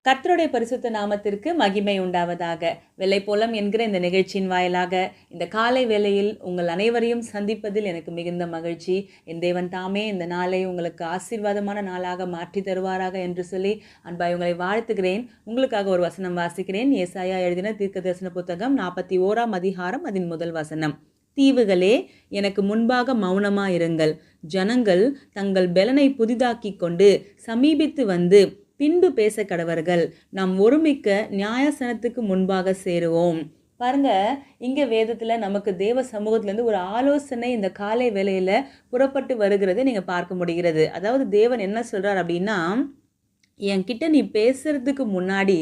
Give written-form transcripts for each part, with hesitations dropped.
கர்த்தருடைய பரிசுத்த நாமத்திற்கு மகிமை உண்டாவதாக. வெள்ளைப்போலம் என்கிற இந்த நிகழ்ச்சியின் வாயிலாக இந்த காலை வேளையில் உங்கள் அனைவரையும் சந்திப்பதில் எனக்கு மிகுந்த மகிழ்ச்சி. என் தேவன் தாமே இந்த நாளை உங்களுக்கு ஆசீர்வாதமான நாளாக மாற்றி தருவாராக என்று சொல்லி அன்பாய் உங்களை வாழ்த்துகிறேன். உங்களுக்காக ஒரு வசனம் வாசிக்கிறேன். ஏசாயா எழுதின தீர்க்கதரிசன புத்தகம் 41ஆம் அதிகாரம் அதன் முதல் வசனம். தீவுகளே, எனக்கு முன்பாக மௌனமாயிருங்கள். ஜனங்கள் தங்கள் பெலனை புதிதாக்கி கொண்டு சமீபித்து வந்து பின்பு பேச கடவர்கள். நாம் ஒருமிக்க நியாயசனத்துக்கு முன்பாக சேருவோம். பாருங்க, இங்க வேதத்துல நமக்கு தேவ சமூகத்திலேருந்து ஒரு ஆலோசனை இந்த காலை வேளையில புறப்பட்டு வருகிறதை நீங்க பார்க்க முடிகிறது. அதாவது தேவன் என்ன சொல்றார் அப்படின்னா, என்கிட்ட நீ பேசுறதுக்கு முன்னாடி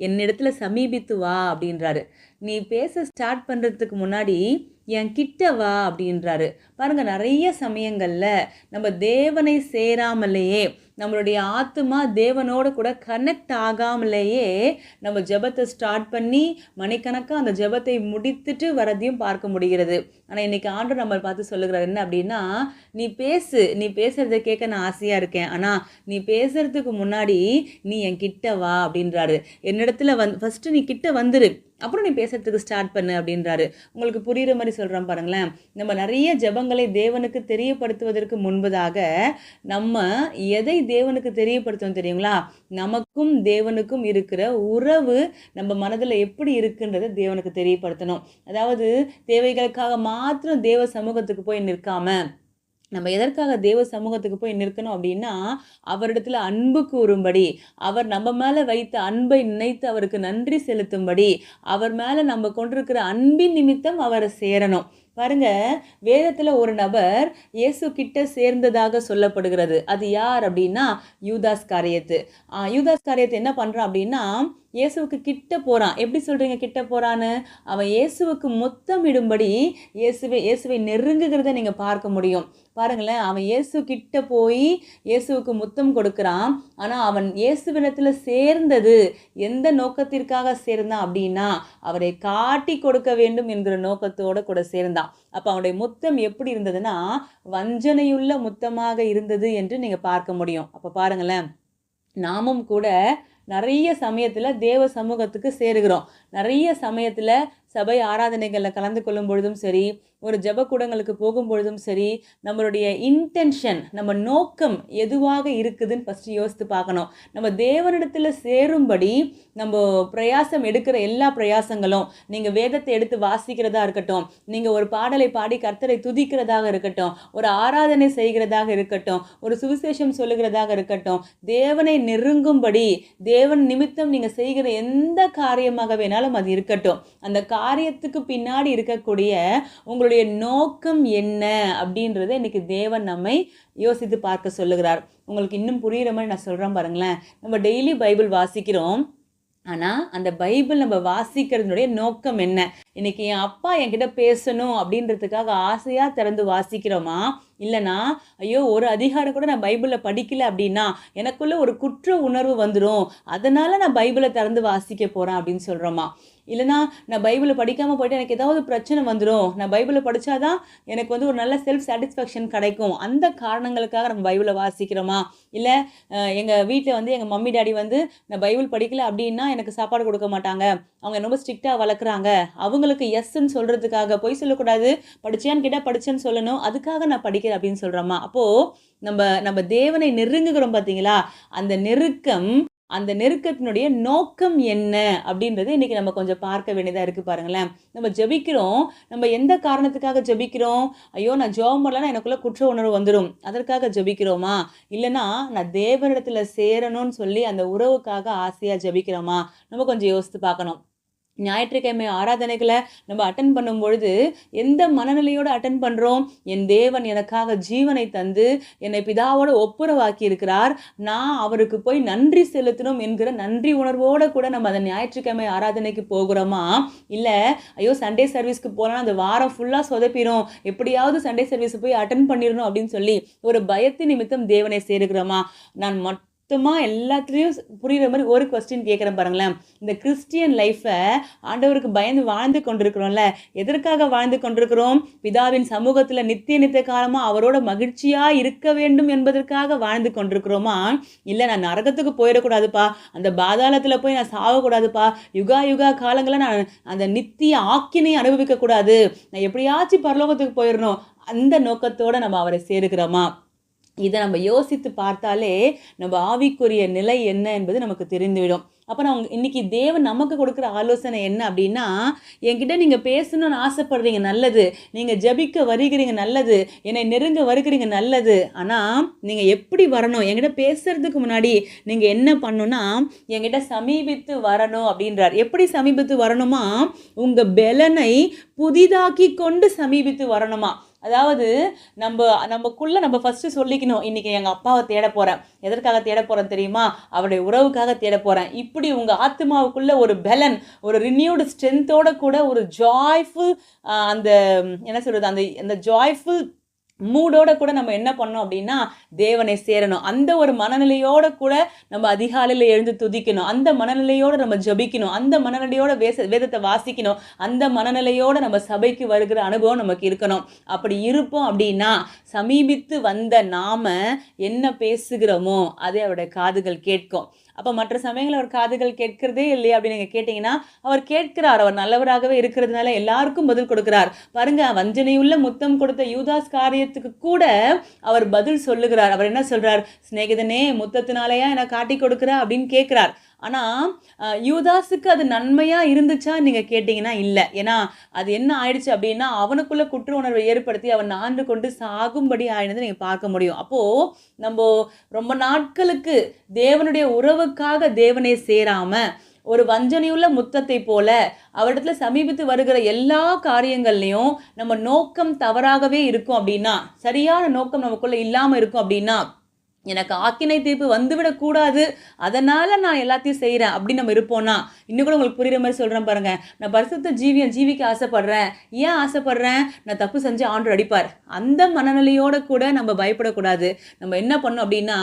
என்னிடத்துல சமீபித்து வா அப்படின்றாரு. நீ பேச ஸ்டார்ட் பண்ணுறதுக்கு முன்னாடி என் கிட்ட வா அப்படின்றாரு. பாருங்க, நிறைய சமயங்கள்ல நம்ம தேவனை சேராமலேயே, நம்மளுடைய ஆத்துமா தேவனோட கூட கனெக்ட் ஆகாமலேயே நம்ம ஜெபத்தை ஸ்டார்ட் பண்ணி மணிக்கணக்காக அந்த ஜெபத்தை முடித்துட்டு வரதையும் பார்க்க முடிகிறது. ஆனால் இன்னைக்கு ஆண்டவர் நம்ம பார்த்து சொல்லுகிறார் என்ன அப்படின்னா, நீ பேசுறதை கேட்க நான் ஆசையாக இருக்கேன், ஆனால் நீ பேசுறதுக்கு முன்னாடி நீ என் கிட்ட வா அப்படின்றாரு. என்னிடத்துல ஃபஸ்ட்டு நீ கிட்ட வந்துரு, அப்புறம் நீ பேசுறதுக்கு ஸ்டார்ட் பண்ணு அப்படின்றாரு. உங்களுக்கு புரியுற மாதிரி சொல்கிறோம் பாருங்களேன். நம்ம நிறைய ஜெபங்களை தேவனுக்கு தெரியப்படுத்துவதற்கு முன்பதாக நம்ம எதை தேவனுக்கு தெரியப்படுத்தணும் தெரியுங்களா? நமக்கும் தேவனுக்கும் இருக்கிற உறவு நம்ம மனதில் எப்படி இருக்குன்றதை தேவனுக்கு தெரியப்படுத்தணும். அதாவது தேவைகளுக்காக மாத்திரம் தேவ சமூகத்துக்கு போய் நிற்காம, நம்ம எதற்காக தேவ சமூகத்துக்கு போய் நிற்கணும் அப்படின்னா, அவரிடத்துல அன்பு கூறும்படி, அவர் நம்ம மேலே வைத்த அன்பை நினைத்து அவருக்கு நன்றி செலுத்தும்படி, அவர் மேலே நம்ம கொண்டிருக்கிற அன்பின் நிமித்தம் அவரை சேரணும். பாருங்க, வேதத்தில் ஒரு நபர் இயேசு கிட்ட சேர்ந்ததாக சொல்லப்படுகிறது. அது யார் அப்படின்னா யூதாஸ் காரியத்து. யூதாஸ் காரியத்து என்ன பண்ணுறான் அப்படின்னா, இயேசுவுக்கு கிட்ட போகிறான். எப்படி சொல்கிறீங்க கிட்ட போகிறான்னு? அவன் இயேசுவுக்கு முத்தமிடும்படி இயேசுவை நெருங்குகிறத நீங்கள் பார்க்க முடியும். பாருங்களேன், அவன் இயேசு கிட்ட போய் இயேசுவுக்கு முத்தம் கொடுக்குறான். ஆனால் அவன் இயேசுவினத்தில் சேர்ந்தது எந்த நோக்கத்திற்காக சேர்ந்தான் அப்படின்னா, அவரை காட்டி கொடுக்க வேண்டும் என்கிற நோக்கத்தோடு கூட சேர்ந்தான். அப்போ அவனுடைய முத்தம் எப்படி இருந்ததுன்னா, வஞ்சனையுள்ள முத்தமாக இருந்தது என்று நீங்கள் பார்க்க முடியும். அப்போ பாருங்களேன், நாமும் கூட நிறைய சமயத்தில் தேவ சமூகத்துக்கு சேருகிறோம். நிறைய சமயத்தில் சபை ஆராதனைகளில் கலந்து கொள்ளும் பொழுதும் சரி, ஒரு ஜெபக்கூடங்களுக்கு போகும் பொழுதும் சரி, நம்மளுடைய இன்டென்ஷன், நம்ம நோக்கம் எதுவாக இருக்குதுன்னு ஃபஸ்ட்டு யோசித்து பார்க்கணும். நம்ம தேவனிடத்தில் சேரும்படி நம்ம பிரயாசம் எடுக்கிற எல்லா பிரயாசங்களும், நீங்கள் வேதத்தை எடுத்து வாசிக்கிறதா இருக்கட்டும், நீங்கள் ஒரு பாடலை பாடி கர்த்தரை துதிக்கிறதாக இருக்கட்டும், ஒரு ஆராதனை செய்கிறதாக இருக்கட்டும், ஒரு சுவிசேஷம் சொல்லுகிறதாக இருக்கட்டும், தேவனை நெருங்கும்படி தேவன் நிமித்தம் நீங்கள் செய்கிற எந்த காரியமாக வேணாலும் அது இருக்கட்டும், அந்த காரியத்துக்கு பின்னாடி இருக்கக்கூடிய உங்களுடைய நோக்கம் என்ன அப்படின்றத இன்னைக்கு தேவன் நம்மை யோசித்து பார்க்க சொல்லுகிறார். உங்களுக்கு இன்னும் புரியுற மாதிரி நான் சொல்கிறேன் பாருங்களேன். நம்ம டெய்லி பைபிள் வாசிக்கிறோம், ஆனால் அந்த பைபிள் நம்ம வாசிக்கிறதுனுடைய நோக்கம் என்ன? இன்னைக்கு என் அப்பா என்கிட்ட பேசணும் அப்படின்றதுக்காக ஆசையாக திறந்து வாசிக்கிறோமா? இல்லைனா ஐயோ ஒரு அதிகாரம் கூட நான் பைபிளில் படிக்கல அப்படின்னா எனக்குள்ள ஒரு குற்ற உணர்வு வந்துடும், அதனால் நான் பைபிளை திறந்து வாசிக்க போகிறேன் அப்படின்னு சொல்கிறோமா? இல்லைனா நான் பைபிளை படிக்காமல் போய்ட்டு எனக்கு ஏதாவது பிரச்சனை வந்துடும், நான் பைபிளை படித்தாதான் எனக்கு ஒரு நல்ல செல்ஃப் சாட்டிஸ்ஃபேக்ஷன் கிடைக்கும், அந்த காரணங்களுக்காக நம்ம பைபிளை வாசிக்கிறோமா? இல்லை எங்கள் வீட்டில் எங்கள் மம்மி டாடி நான் பைபிள் படிக்கல அப்படின்னா எனக்கு சாப்பாடு கொடுக்க மாட்டாங்க, அவங்க ரொம்ப ஸ்ட்ரிக்டாக வளர்க்குறாங்க, அவங்களுக்கு எஸ்ன்னு சொல்கிறதுக்காக பொய் சொல்லக்கூடாது, படிச்சியான்னு கேட்டால் படிச்சேன்னு சொல்லணும், அதுக்காக நான் படிக்கிறேன் அப்படின்னு சொல்கிறோமா? அப்போது நம்ம தேவனை நெருங்குகிறோம் பார்த்தீங்களா? அந்த நெருக்கத்தினுடைய நோக்கம் என்ன அப்படின்றது இன்றைக்கி நம்ம கொஞ்சம் பார்க்க வேண்டியதாக இருக்குது பாருங்களேன். நம்ம ஜெபிக்கிறோம், நம்ம எந்த காரணத்துக்காக ஜெபிக்கிறோம்? ஐயோ நான் ஜெபம் பண்ணலன்னா எனக்குள்ளே குற்ற உணர்வு வந்துடும், அதற்காக ஜெபிக்கிறோமா? இல்லைனா நான் தேவனிடத்தில் சேரணும்னு சொல்லி அந்த உறவுக்காக ஆசையாக ஜெபிக்கிறோமா? நம்ம கொஞ்சம் யோசித்து பார்க்கணும். ஞாயிற்றுக்கிழமை ஆராதனைகளை நம்ம அட்டன் பண்ணும் பொழுது எந்த மனநிலையோடு அட்டன் பண்ணுறோம்? என் தேவன் எனக்காக ஜீவனை தந்து என்னை பிதாவோடு ஒப்புரவாக்கி இருக்கிறார், நான் அவருக்கு போய் நன்றி செலுத்தணும் என்கிற நன்றி உணர்வோடு கூட நம்ம அந்த ஞாயிற்றுக்கிழமை ஆராதனைக்கு போகிறோமா? இல்லை ஐயோ சண்டே சர்வீஸ்க்கு போகலாம், அந்த வாரம் ஃபுல்லாக சொதப்பிடும், எப்படியாவது சண்டே சர்வீஸை போய் அட்டன் பண்ணிடணும் அப்படின்னு சொல்லி ஒரு பயத்தின் நிமித்தம் தேவனை சேருகிறோமா? நான் மொத்தமாக எல்லாத்துலேயும் புரிகிற மாதிரி ஒரு கொஸ்டின் கேட்குறேன் பாருங்களேன். இந்த கிறிஸ்டியன் லைஃப்பை ஆண்டவருக்கு பயந்து வாழ்ந்து கொண்டிருக்கிறோம்ல, எதற்காக வாழ்ந்து கொண்டிருக்கிறோம்? பிதாவின் சமூகத்தில் நித்திய நித்திய காலமாக அவரோட மகிழ்ச்சியாக இருக்க வேண்டும் என்பதற்காக வாழ்ந்து கொண்டிருக்கிறோமா? இல்லை நான் நரகத்துக்கு போயிடக்கூடாதுப்பா, அந்த பாதாளத்தில் போய் நான் சாகக்கூடாதுப்பா, யுகா யுகா காலங்களில் நான் அந்த நித்திய ஆக்கினை அனுபவிக்கக்கூடாது, நான் எப்படியாச்சும் பரலோகத்துக்கு போயிடணும், அந்த நோக்கத்தோடு நம்ம அவரை சேருகிறோமா? இதை நம்ம யோசித்து பார்த்தாலே நம்ம ஆவிக்குரிய நிலை என்ன என்பது நமக்கு தெரிந்துவிடும். அப்போ நான் இன்னைக்கு தேவன் நமக்கு கொடுக்குற ஆலோசனை என்ன அப்படின்னா, என்கிட்ட நீங்கள் பேசணும்னு ஆசைப்படுறீங்க நல்லது, நீங்கள் ஜபிக்க வருகிறீங்க நல்லது, என்னை நெருங்க வருகிறீங்க நல்லது. ஆனால் நீங்கள் எப்படி வரணும்? என்கிட்ட பேசுறதுக்கு முன்னாடி நீங்கள் என்ன பண்ணணும்னா, என்கிட்ட சமீபித்து வரணும் அப்படின்றார். எப்படி சமீபித்து வரணுமா? உங்கள் பலனை புதிதாக்கி கொண்டு சமீபித்து வரணுமா? அதாவது நமக்குள்ளே நம்ம ஃபஸ்ட்டு சொல்லிக்கணும், இன்றைக்கி எங்கள் அப்பாவை தேட போகிறேன். எதற்காக தேட போகிறேன் தெரியுமா? அவருடைய உறவுக்காக தேட போகிறேன். இப்படி உங்கள் ஆத்மாவுக்குள்ளே ஒரு பலன், ஒரு ரினியூடு ஸ்ட்ரென்த்தோடு கூட ஒரு ஜாய்ஃபுல், அந்த என்ன சொல்கிறது, அந்த ஜாய்ஃபுல் மூடோட கூட நம்ம என்ன பண்ணோம் அப்படின்னா தேவனை சேரணும். அந்த ஒரு மனநிலையோடு கூட நம்ம அதிகாலையில் எழுந்து துதிக்கணும், அந்த மனநிலையோடு நம்ம ஜபிக்கணும், அந்த மனநிலையோட வேதத்தை வாசிக்கணும், அந்த மனநிலையோடு நம்ம சபைக்கு வருகிற அனுபவம் நமக்கு இருக்கணும். அப்படி இருப்போம் அப்படின்னா சமீபித்து வந்த நாம என்ன பேசுகிறோமோ அதை அவருடைய காதுகள் கேட்கும். அப்போ மற்ற சமயங்கள் அவர் காதுகள் கேட்கிறதே இல்லையா அப்படின்னு நீங்கள் கேட்டிங்கன்னா, அவர் கேட்கிறார். அவர் நல்லவராகவே இருக்கிறதுனால எல்லாருக்கும் பதில் கொடுக்கிறார். பாருங்க, வஞ்சனையுள்ள முத்தம் கொடுத்த யூதாஸ் காரியத்துக்கு கூட அவர் பதில் சொல்லுகிறார். அவர் என்ன சொல்றார்? சிநேகிதனே, முத்தத்தினாலேயா என்னை காட்டி கொடுக்குற அப்படின்னு கேட்குறார். ஆனால் யூதாஸுக்கு அது நன்மையாக இருந்துச்சா நீங்கள் கேட்டிங்கன்னா இல்லை. ஏன்னா அது என்ன ஆயிடுச்சு அப்படின்னா, அவனுக்குள்ளே குற்ற உணர்வை ஏற்படுத்தி அவன் ஆண்டு கொண்டு சாகும்படி ஆயிடுது நீங்கள் பார்க்க முடியும். அப்போது நம்ம ரொம்ப நாட்களுக்கு தேவனுடைய உறவுக்காக தேவனை சேராமல் ஒரு வஞ்சனையுள்ள முத்தத்தை போல அவரிடத்துல சமீபித்து வருகிற எல்லா காரியங்கள்லையும் நம்ம நோக்கம் தவறாகவே இருக்கும் அப்படின்னா, சரியான நோக்கம் நமக்குள்ளே இல்லாமல் இருக்கும் அப்படின்னா, எனக்கு ஆக்கினை தீர்ப்பு வந்துவிடக்கூடாது, அதனால் நான் எல்லாத்தையும் செய்கிறேன் அப்படின்னு நம்ம இருப்போம்னா, இன்னும் கூட உங்களுக்கு புரிகிற மாதிரி சொல்கிறேன் பாருங்கள். நான் பரிசுத்த ஜீவிக்க ஆசைப்பட்றேன். ஏன் ஆசைப்பட்றேன்? நான் தப்பு செஞ்சு ஆண்டவர் அடிப்பார், அந்த மனநிலையோடு கூட நம்ம பயப்படக்கூடாது. நம்ம என்ன பண்ணோம் அப்படின்னா,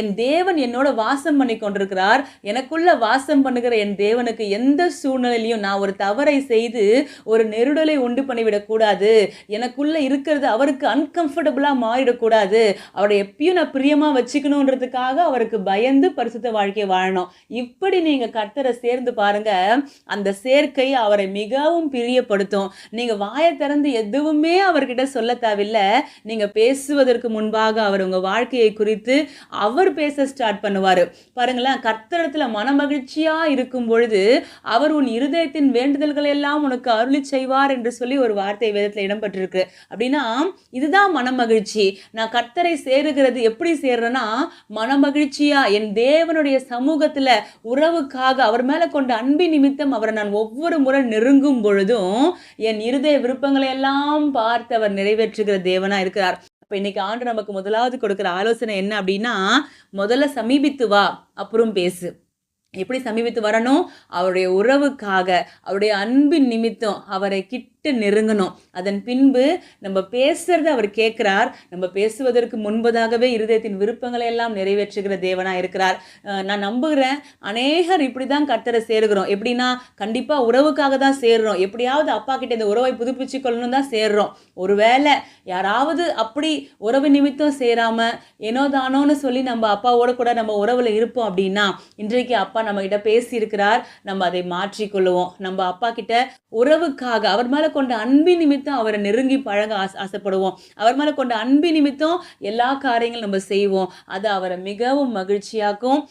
என் தேவன் என்னோட வாசம் பண்ணி கொண்டிருக்கிறார், எனக்குள்ள வாசம் பண்ணுகிற என் தேவனுக்கு எந்த சூழ்நிலையிலையும் நான் ஒரு தவறை செய்து ஒரு நெருடலை உண்டு பண்ணிவிடக்கூடாது, எனக்குள்ளே இருக்கிறது அவருக்கு அன்கம்ஃபர்டபுளாக மாறிடக்கூடாது, அவரை எப்பயும் நான் பிரியமாக வச்சுக்கணுன்றதுக்காக அவருக்கு பயந்து பரிசுத்த வாழ்க்கையை வாழணும். இப்படி நீங்க கர்த்தரை சேர்ந்து பாருங்க, அந்த சேர்க்கை அவரை மிகவும் பிரியப்படுத்தும். நீங்க வாயை திறந்து எதுவுமே அவர்கிட்ட சொல்ல தேவையில்லை. நீங்க பேசுவதற்கு முன்பாக அவர் உங்க வாழ்க்கையை குறித்து அவர் பேச ஸ்டார்ட் பண்ணுவாரு. பாருங்களேன், கர்த்தரிடத்துல மனமகிழ்ச்சியா இருக்கும் பொழுது அவர் உன் இருதயத்தின் வேண்டுதல்கள் எல்லாம் உனக்கு அருளி செய்வார் என்று சொல்லி ஒரு வார்த்தை வேதத்துல இடம்பெற்றிருக்கு. அப்படின்னா இதுதான் மனமகிழ்ச்சி. நான் கர்த்தரை சேருகிறது எப்படி சேர்றேன்னா, மனமகிழ்ச்சியா என் தேவனுடைய சமூகத்துல உறவுக்காக அவர் மேல கொண்ட அன்பின் நிமித்தம் அவரை நான் ஒவ்வொரு முறை நெருங்கும் பொழுதும் என் இருதய விருப்பங்களை எல்லாம் பார்த்து அவர் நிறைவேற்றுகிற தேவனா இருக்கிறார். அப்ப இன்னைக்கு ஆண்டு நமக்கு முதலாவது கொடுக்கிற ஆலோசனை என்ன அப்படின்னா, முதல்ல சமீபித்து வா, அப்புறம் பேசு. எப்படி சமீபித்து வரணும்? அவருடைய உறவுக்காக, அவருடைய அன்பின் நிமித்தம் அவரை கிட்ட நெருங்கணும். அதன் பின்பு நம்ம பேசுறது அவர் கேட்கிறார். நம்ம பேசுவதற்கு முன்பதாகவே இருதயத்தின் விருப்பங்களை எல்லாம் நிறைவேற்றுகிற தேவனா இருக்கிறார். நான் நம்புகிறேன் அநேகர் இப்படிதான் கர்த்தரை சேருகிறோம். எப்படின்னா, கண்டிப்பா உறவுக்காக தான் சேர்றோம், எப்படியாவது அப்பா கிட்ட இந்த உறவை புதுப்பிச்சு கொள்ளணும் தான் சேர்றோம். ஒருவேளை யாராவது அப்படி உறவு நிமித்தம் சேராம ஏனோ தானோன்னு சொல்லி நம்ம அப்பாவோட கூட நம்ம உறவுல இருப்போம் அப்படின்னா, இன்றைக்கு அப்பா நம்ம கிட்ட பேசி இருக்கிறார், நம்ம அதை மாற்றிக்கொள்ளுவோம். நம்ம அப்பா கிட்ட உறவுக்காக அவர் மேல கொண்ட அன்பு நிமித்தம் அவரை நெருங்கி பழக ஆசைப்படுவோம். அவர் மேல கொண்ட அன்பு நிமித்தம் எல்லா காரியங்களும் நம்ம செய்வோம். அது அவரை மிகவும் மகிழ்ச்சியாக்கும்.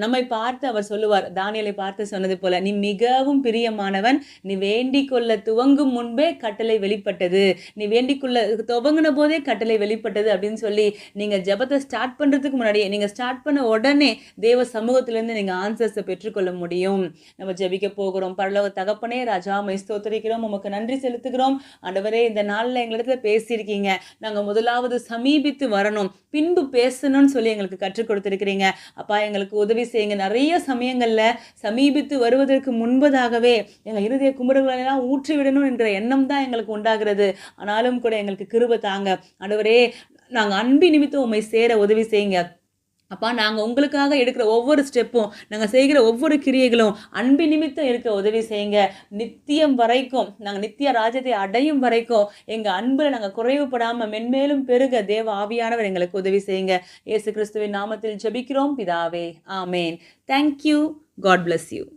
நம்மை பார்த்து அவர் சொல்லுவார், தானியேலை பார்த்து சொன்னது போல, நீ மிகவும் பிரியமானவன், நீ வேண்டிக் கொள்ள துவங்கும் முன்பே கட்டளை வெளிப்பட்டது, நீ வேண்டிக் கொள்ள துவங்கின போதே கட்டளை வெளிப்பட்டது அப்படின்னு சொல்லி நீங்க ஜெபத்தை ஸ்டார்ட் பண்றதுக்கு முன்னாடியே, நீங்க ஸ்டார்ட் பண்ண உடனே தேவ சமூகத்திலிருந்து நீங்க ஆன்சர்ஸை பெற்றுக்கொள்ள முடியும். நம்ம ஜெபிக்க போகிறோம். பரலோக தகப்பனே, ராஜா மை ஸ்தோத்திரிக்கிறோம், உமக்கு நன்றி செலுத்துகிறோம். ஆண்டவரே, இந்த நாளில் எங்களிடத்துல பேசியிருக்கீங்க. நாங்கள் முதலாவது சமீபித்து வரணும், பின்பு பேசணும்னு சொல்லி எங்களுக்கு கற்றுக் கொடுத்துருக்கிறீங்க. அப்பா, எங்களுக்கு உதவி செய்யுங்க. நிறைய சமயங்களில் சமீபித்து வருவதற்கு முன்பதாகவே எங்கள் இருதய குமுறல்களெல்லாம் ஊற்றி விடணும் என்ற எண்ணம் தான் எங்களுக்கு உண்டாகிறது. ஆனாலும் கூட எங்களுக்கு கிருபை தாங்க. ஆண்டவரே, நாங்கள் அன்பு நிமித்தம் உம்மை சேர உதவி செய்யுங்க. அப்பா, நாங்க உங்களுக்காக எடுக்கிற ஒவ்வொரு ஸ்டெப்பும், நாங்க செய்கிற ஒவ்வொரு கிரியைகளும் அன்பின் நிமித்தம் இருக்க உதவி செய்யுங்க. நித்தியம் வரைக்கும், நாங்க நித்திய ராஜ்யத்தை அடையும் வரைக்கும், எங்க அன்புல நாங்க குறைவுபடாம மென்மேலும் பெருக தேவ ஆவியானவர் எங்களுக்கு உதவி செய்யுங்க. இயேசு கிறிஸ்துவின் நாமத்தில் ஜெபிக்கிறோம் பிதாவே. ஆமென். Thank you. God bless you.